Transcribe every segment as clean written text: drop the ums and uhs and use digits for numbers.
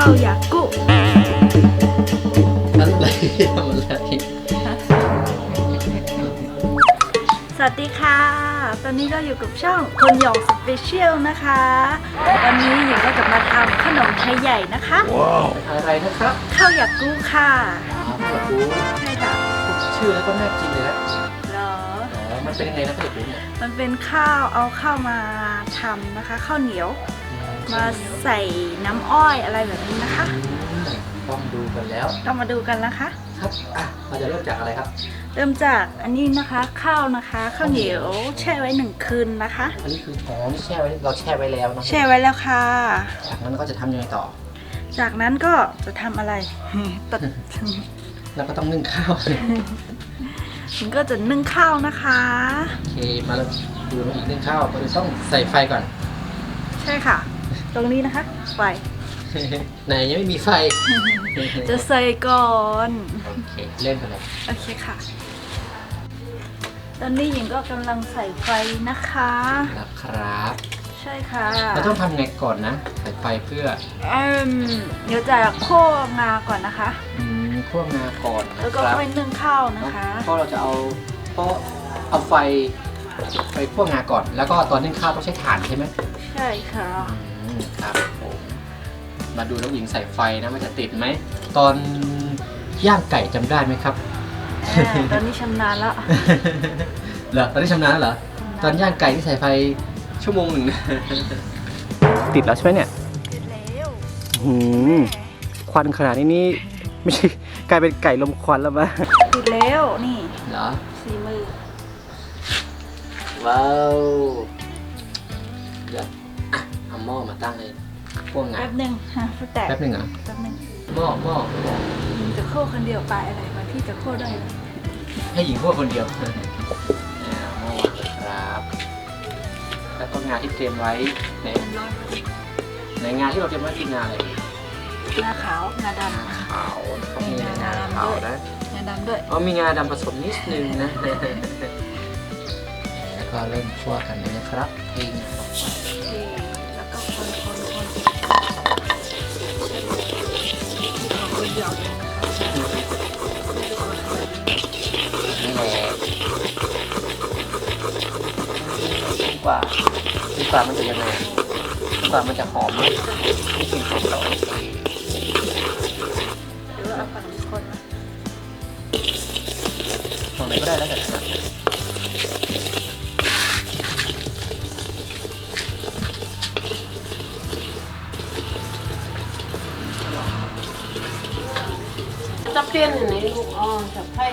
ข้าวยากุอะไรทำอะไรสวัสดีค่ะตอนนี้ก็อยู่กับช่องคนหยองสเปเชียลนะคะวันนี้หญิงก็จะมาทำขนมไทยใหญ่นะคะว้าวอะไรนะครับข้าวยากุค่ะอยากรู้ใช่ค่ะชื่อแล้วก็น่ากินเลยนะเหรอมันเป็นยังไงนะข้าวอยากรู้เนี่ยมันเป็นข้าวเอาข้าวมาทำนะคะข้าวเหนียวมาใส่น้ำอ้อยอะไรแบบนี้นะคะต้องดูกันแล้วต้องมาดูกันนะคะครับเราจะเริ่มจากอะไรครับเริ่มจากอันนี้นะคะข้าวนะคะข้าวเหนียวแช่ไว้1 คืนนะคะอันนี้คือนี่แช่ไว้เราแช่ไว้แล้วนะแช่ไว้แล้วค่ะจากนั้นก็จะทำยังไงต่อจากนั้นก็จะทำอะไรตัดแล้วก็ต้องนึ่งข้าวมันก็จะนึ่งข้าวนะคะโอเคมาแล้วดูมาอีกนึ่งข้าวเราจะต้องใส่ไฟก่อนใช่ค่ะตรงนี้นะคะไฟไหนยังไม่มีไฟจะใส่ก่อนโอเคเล่นกันเลยโอเคค่ะตอนนี้หญิงก็กำลังใส่ไฟนะคะนะครับใช่ค่ะเราต้องทำไงก่อนนะใส่ไฟเพื่อเดี๋ยวจะโค้งาก่อนนะคะคั่วงาก่อนแล้วก็ค่อยนึ่งข้าวนะคะเพราะเราจะเอาไฟคั่วงาก่อนแล้วก็ตอนนึ่งข้าวต้องใช้ถ่านใช่ไหมใช่ค่ะครับผมมาดูน้องหญิงใส่ไฟนะมันจะติดไหมตอนย่างไก่จำได้ไหมครับตอนนี้ชำนาญแล้วเหรอตอนนี้ชำนาญแล้วเหรอตอนย่างไก่ที่ใส่ไฟชั่วโมงหนึ่งติดแล้วใช่ไหมเนี่ยติดแล้วควันขนาดนี้นี่ไม่ใช่กลายเป็นไก่ลมควันแล้วมั้ยติดแล้วนี่เหรอสีมือว้าวเดี๋ยวเอาหม้อมาตั้งเลยพวกงาแป๊บนึงแป๊บนึงเหรอแป๊บนึงหม้อจะโค้คนเดียวไปอะไรมาที่จะโค้ได้เลยให้หญิงโค้คนเดียวหม้อครับแล้วก็งาที่เตรียมไว้ในงาที่เราเตรียมไว้คืองาอะไรงาขาวงาดำขาวเขามีงาขาวนะงาดำด้วยมีงาดำผสมนิดนึงนะแล้วก็เริ่มคั่วกันเลยนะครับเองแล้วก็คนหยอกนี่แหละดีกว่ามันจะยังไงดีกว่ามันจะหอมไหมไม่กินของเราหรือว่าเอาฝั่งคนนะฝั่งไหนก็ได้แล้วแต่ถนัดจะเปลี่ยนอย่างนี้ลูกจะไพ่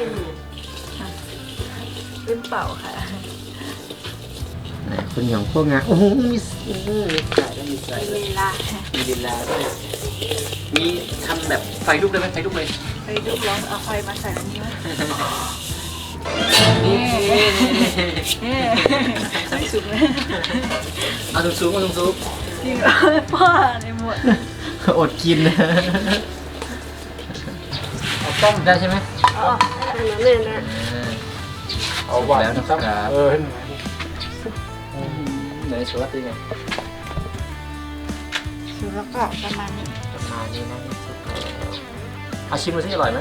เป็นเป่าค่ะคุณหยองพวกงาโอ้โหมีไก่แล้วมีไก่มีลาด้วยมีทำแบบไฟลุกได้ไหมไฟลุกเลยไฟลุกร้อนเอาไฟมาใส่อันนี้ไหมนี่สุกเลยเอาสูงจริงพ่อในหมดอดกินนะเอาต้มได้ใช่ไหมนี่นะเอาหวานนะครับไหนสวัสดีไงสุกแล้วก็ประมาณนี้นะเอาชิมดูสิอร่อยไหม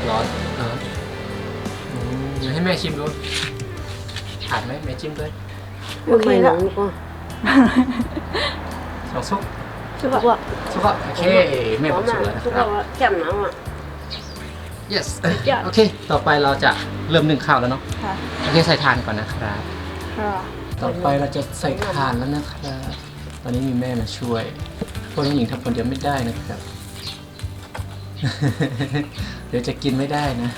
ร้อนให้แม่ชิมดูขาดไหมแม่ชิมด้วยโอเคแล้วสองซุปโอเคแม่บอกสุกแล้วนะครับแจ่มน้ำyes โอเคต่อไปเราจะเริ่มนึ่งข้าวแล้วเนาะโอเคใส่ถ่านก่อนนะครับต่อไปเราจะใส่ถ่านแล้วนะครับตอนนี้มีแม่มาช่วยพวกน้องหญิงทำคนเดียวไม่ได้นะครับเดี๋ยวจะกินไม่ได้นะ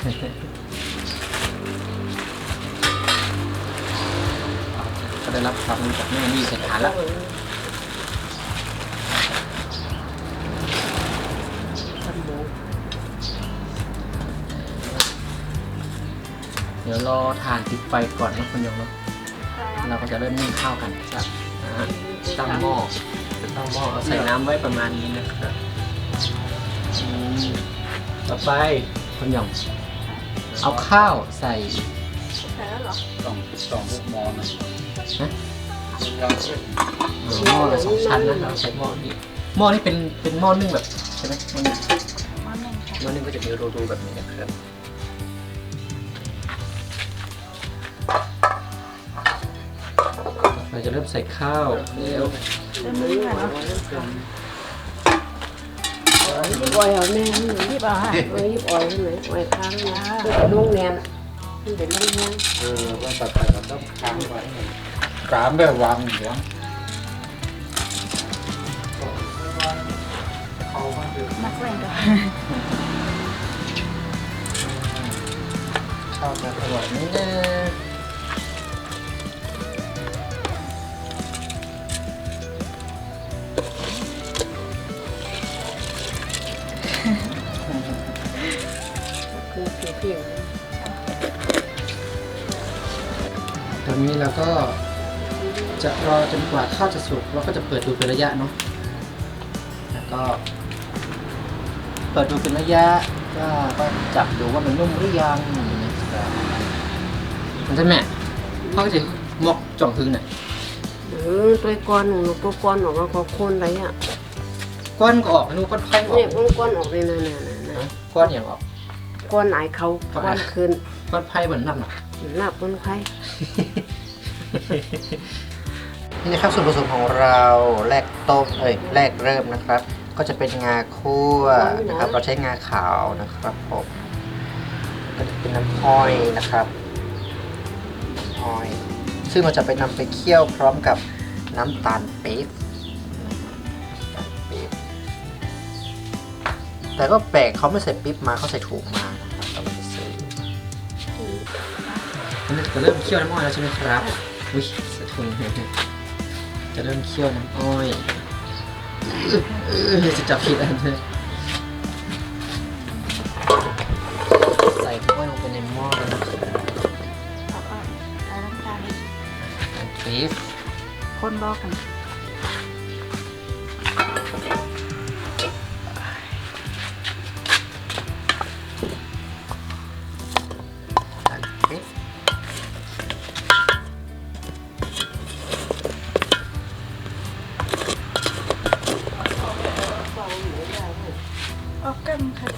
ก็ได้รับความรู้จากแม่นี่ใส่ถ่านแล้วเดี๋ยวรอถ่านติดไฟก่อนนะคุณยงเนาะเราก็จะเริ่มนึ่งข้าวกันครับตั้งหม้อเอาใส่น้ำไว้ประมาณนี้นะครับต่อไปคุณยงเอาข้าวใส่แล้วเหรอต้องพวกมอนนะ หม้อละ2 ชั้นนะเราใช้หม้อนี้หม้อนี้เป็นหม้อนึ่งแบบใช่ไหมหม้อนึ่ง ม้อนหนึ่งค่ะ หม้อนึ่งก็จะมีรูๆแบบนี้นะครับเราจะเริ่มใส่ข้าวแล้ว เริ่มมือค่ะเนาะ ยิบออยเอาแม่ รีบเอาค่ะ ยิบออยใช่ไหมออยค้างนะลูกแนนเป็นลูกแนน ว่าตัดไปเราต้องค้างไว้กามแบบวางหัว นักแข่งกัน ข้าวจะอร่อยไหมนะคือเพียง ตอนนี้เราก็จะรอจนกว่าข้าวจะสุกเราก็จะเปิดดูเป็นระยะเนาะแล้วก็เปิดดูเป็นระยะก็จับดูว่ามันนุ่มหรือยังนะครับมันจะแม่เขาก็จะมอกจ่องพึ่งน่ะ ตัวก้อนหนูตัวก้อนออกมาของคนไรอ่ะ ก้อนก็ออกนู่นก้อนไข่ออก เนี่ยก้อนออกเลยนะ ก้อนอย่างออก ก้อนไหนเขาก้อนคืน ก้อนไผ่เหมือนนั่นอ่ะ หน้าก้อนไข่ นี่นะครับส่วนผสมของเราแรกต้มแรกเริ่มนะครับ ก็จะเป็นงาคั่วนะครับ เราใช้งาขาวนะครับผมก็จะเป็นน้ำอ้อยนะครับอ้อย ซึ่งเราจะไปนำไปเคี่ยวพร้อมกับน้ำตาลปี๊บแต่ก็แปลกเขาไม่ใส่ปี๊บมาเขาใส่ถุงมานะครับเราไม่ได้ซื้อนี่จะเริ่มเคี่ยวน้ำอ้อยแล้วใช่ไหมครับอุ้ยใส่ถุงจะเริ่มเคี่ยวน้ำอ้อยจะจับผิดอะไรเลยใส่น้ำอ้อยลงไปในหม้อแล้วนะครับ เอาน้ำตาล ปี๊บ คนบอกกัน ปี๊บ ออกกันค่ะ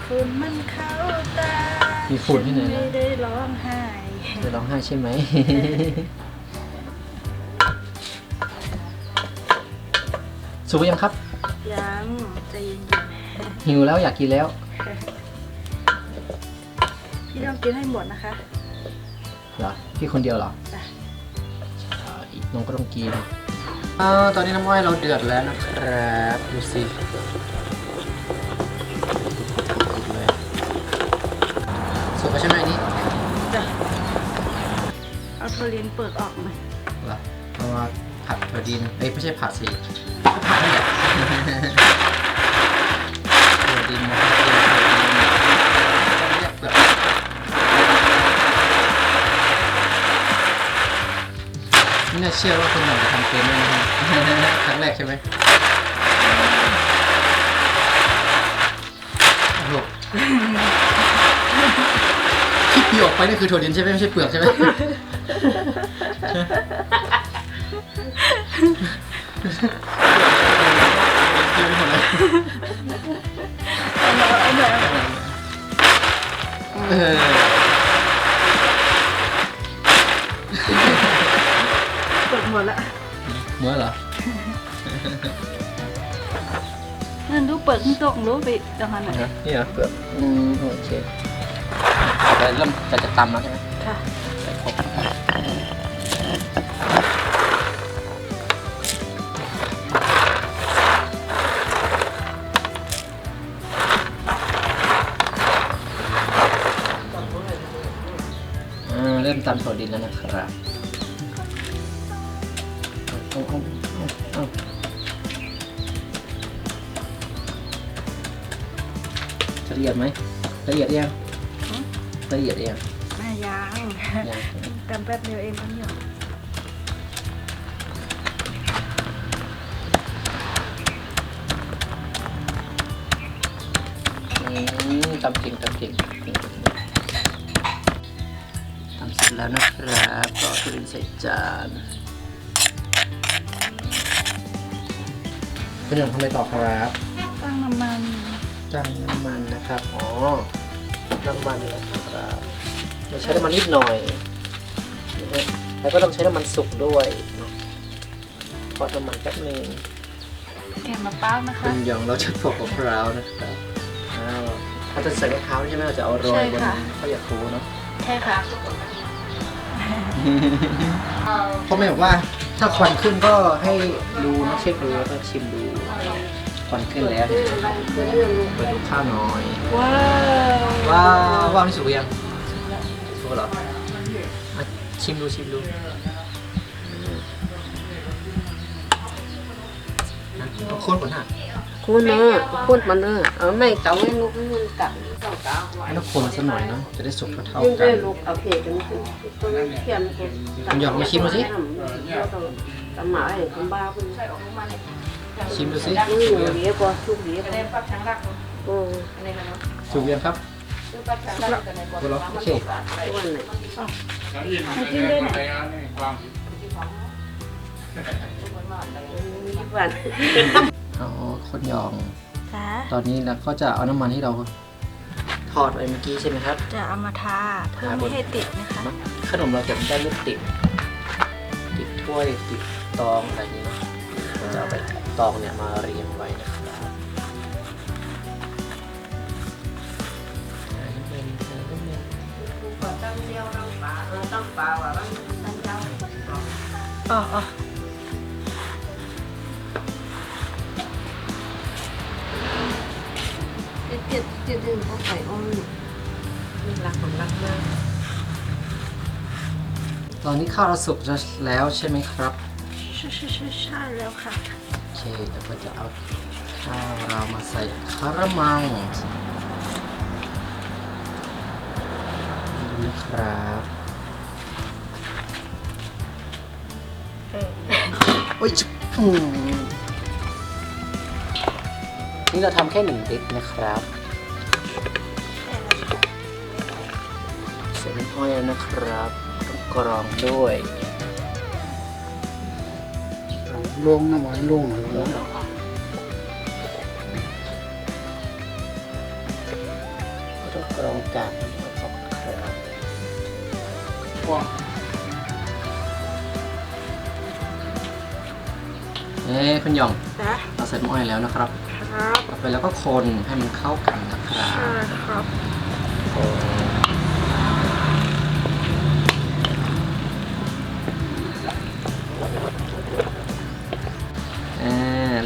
ฝุ่นมันเข้าตา มีฝุ่นที่ไหน ไม่ นะ ได้ร้องไห้ จะร้องไห้ใช่ไหม สุกยังครับ ยังใจเย็น หิวแล้วอยากกินแล้ว ๆพี่ต้องกินให้หมดนะคะ เหรอ พี่คนเดียวเหรอ จ้ะ อีกน้องก็ต้องกินตอนนี้น้ำอ้อยเราเดือดแล้วนะครับดูสิสุกแล้วใช่ไหมอันนี้ จ้ะเอาโทลินเปิดออกมา เหรอเพราะว่าผัดถั่วดินไม่ใช่ผัดสิผัดนี่แหละถั่วดินนะครับเรียกเปลือกไม่น่าเชื่อว่าคนหนึ่งจะทำเป็นได้นะครับ ครั้งแรกใช่ไหมโอ้โหที่ปีออกไปนี่คือถั่วดินใช่ไหมไม่ใช่เปลือกใช่ไหม เอาหน่อย เออ เปิดหมดละ เมื่อเหรอ นั่นดูเปิดขึ้นโต๊ะรู้ไปจังหันไหน นี่เหรอเปลือกโอเคเริ่มจะตำแล้วใช่ไหม ค่ะ ใส่ครบเริ่มตำถั่วดินแล้วนะครับเอาละเอียดไหมละเอียดยังละเอียดยัง แม่ยัง ยัง ตำแป๊บเดียวเองทั้งหยด ตำเก่งตำเก่งตำเสร็จ แล้วนะครับก็ทุเรียนใส่จานคุณหยองทำอะไรต่อครับ ตั้งน้ำมัน ตั้งน้ำมันนะครับอ๋อน้ำมันนะครับเราใช้น้ำมันนิดหน่อยนะฮะแล้วก็ต้องใช้น้ำมันสุกด้วยเนาะทอดน้ำมันแป๊บนึง แกะมะพร้าวนะ คุ คะ ณหยองเราจะปอกมะพร้าวนะครับอ้าวเราจะใส่มะพร้าวใช่ไหมเราจะเอาโรยบนข้าวเหนียวฟูเนาะ ใช่ค่ะ พ่อแม่บอกว่าถ้าควันขึ้นก็ให้ดูนะเช็คดูแล้วก็ชิมดูควันขึ้นแล้วเห็นไหมเปิดดูข้าวหน่อย ว้าว ว้าวนี่สุกยังสุกแล้วเหรอมาชิมดูนะต้องค้นก่อนฮะ คุณเนอะคุณมันเนอะเอาไม่เก่าไม่ลูกไม่มันกัดต้องเก่า ให้ต้องคนสักหน่อยเนาะจะได้สุกเท่า ยิ่ง กั ได้ น ลูกเอาเพจกันขึ้นต้นเทียนกัน คุณหยองมาชิมดูสิ ตำหมาไอ้คนบ้าคุณ ชิมดูสิ ลูกเหลียบชุกเหลียบโอ้ สุกยังครับสุกแล้วโอเค วันไหน มากินด้วยหน่อย วัน อ๋อคนหยอง จ้า ตอนนี้เราก็จะเอาน้ำมันที่เราทอดไว้เมื่อกี้ใช่ไหมครับ จะเอามาทาเพื่อไม่ให้ติดนะคะ ขนมเราจะได้ไม่ติดถ้วยติดตองอะไรอย่างนี้เนาะเราจะเอาไปตองเนี่ยมาเรียงไว้นะครับ อ๋อ เจ็ดเขาใส่อ้อยรักของรักมาก ตอนนี้ข้าวเราสุกแล้วใช่ไหมครับ ใช่แล้วค่ะ โอเคเราก็จะเอาข้าวเรามาใส่คารามังดูนะครับโอ้ยจุ๊บนี่เราทำแค่1 ลิตรนะครับใส่น้ำอ้อยแล้วนะครับต้องกรองด้วย ลงน้ำมันลงเลย ต้องกรองกากน้ำอ้อยออกครับ ว่า คุณหยอง จ้า เราใส่น้ำอ้อยแล้วนะครับ ครับ ต่อไปแล้วก็คนให้มันเข้ากันนะครับ ใช่ครับ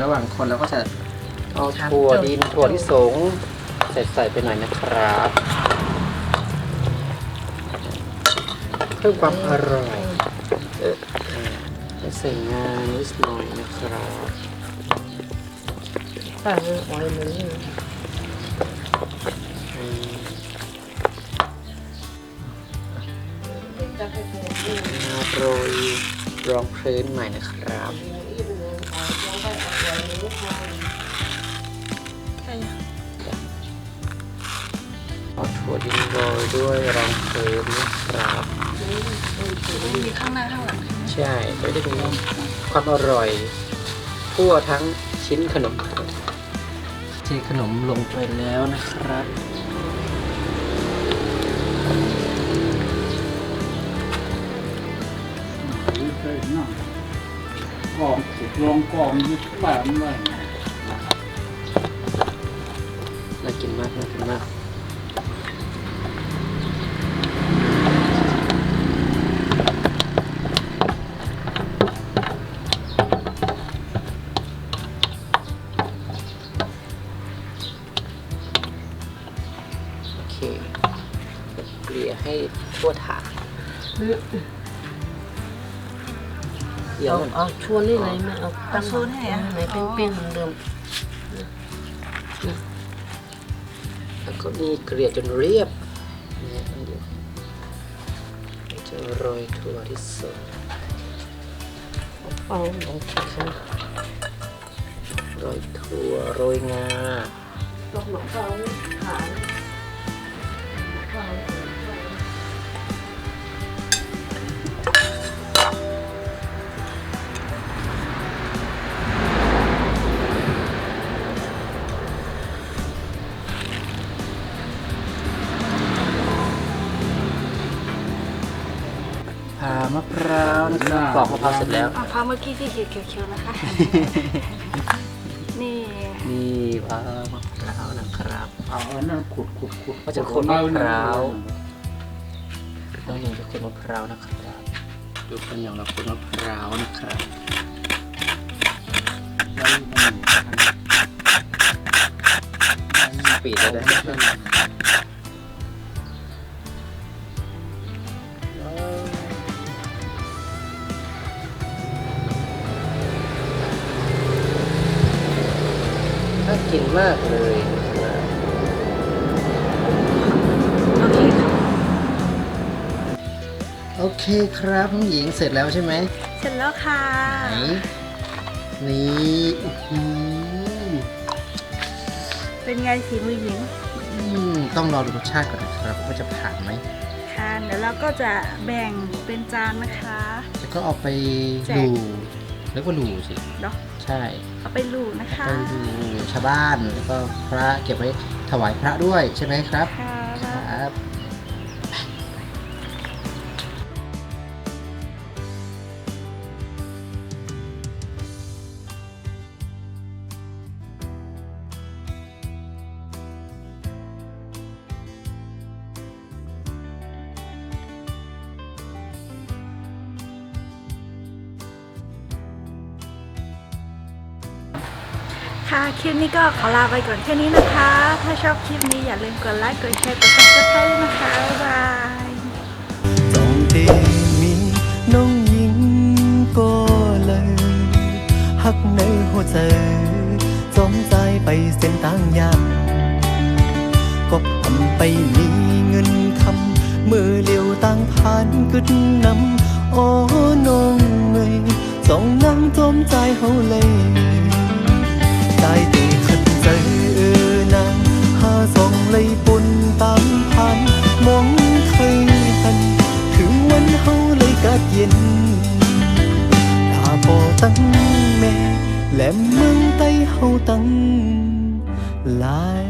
ระหว่างคนเราก็จะเอาถั่วดินถั่วลิสงใส่ไปหน่อยนะครับเพิ่มความอร่อยใส่งานิดหน่อยนะครับ ป้าอ้อยมันนี่ มาโรยรองพื้นใหม่นะครับ ใช่ยัง เอาถั่วดินโรยด้วยรองพื้นนะครับ มีข้างหน้าข้างหลัง ใช่ก็จะมีความอร่อยทั่วทั้งชิ้นขนมเทขนมลงไปแล้วนะครับ ใช่น่ะกองลงกองยึดแปมไว้ น่ากินมากน่ากินมากโอเคเกลี่ยให้ทั่วถาดเดี๋ยวมัน เอาชวนนี่เลยไม่เอาตั้ง โซนให้อ่ะ ไหนเปี้ยงๆเหมือนเดิม แล้วก็นี่เกลี่ยจนเรียบเนี่ยเดี๋ยวจะโรยถั่วที่สด เอาลงชิค โรยถั่วโรยงา ตกหนังเขาขาย ผ่ามะพร้าวนะครับปอกมะพร้าวเสร็จแล้ว มะพร้าวเมื่อกี้ที่เขียวๆนะคะ นี่ นี่ผ่ามะพร้าวนะครับ เอาอันนั้นขุด ก็จะคนมะพร้าวน้องหญิงจะคนมะพร้าวนะครับดูคนอย่างเราคนมะพร้าวนะครับปีดเลยนะน่ากินมากเลยนะครับ โอเคค่ะ โอเคครับน้องหญิงเสร็จแล้วใช่ไหม เสร็จแล้วค่ะ ไหนนี่อื้อหือ เป็นไงสีมือหญิง ต้องรอดูรสชาติก่อนนะครับว่าจะผ่านไหม ค่ะเดี๋ยวเราก็จะแบ่งเป็นจานนะคะ แล้วก็เอาไป แจก ดูเรียกว่าดูสิ เนาะ ใช่ เอาไปลูนะคะ ไปดูชาวบ้านแล้วก็พระเก็บไว้ถวายพระด้วยใช่ไหมครับ ค่ะ ครับ ค่ะคลิปนี้ก็ขอลาไปก่อนแค่นี้นะคะ ถ้าชอบคลิปนี้อย่าลืมกดไลค์กดแชร์กด subscribe ด้วยนะคะบ๊ายบาย ต้องที่มีน้องหญิงก็เลยหักในหัวใจจมใจไปเส้นทางยากก็ทำไปมีเงินคำมือเลี้ยวต่างผ่านกึดนำโอ้น้องเอ้ยจ้องนั่งจมใจเฮาเลยได้แต่ขัดใจนางหาส่องเลยปุ่นตามผ่านมองเคยทันถึงวันเฮาเลยกัดเย็นตาพอตั้งแม่และเมืองใต้เฮาตั้งหลาย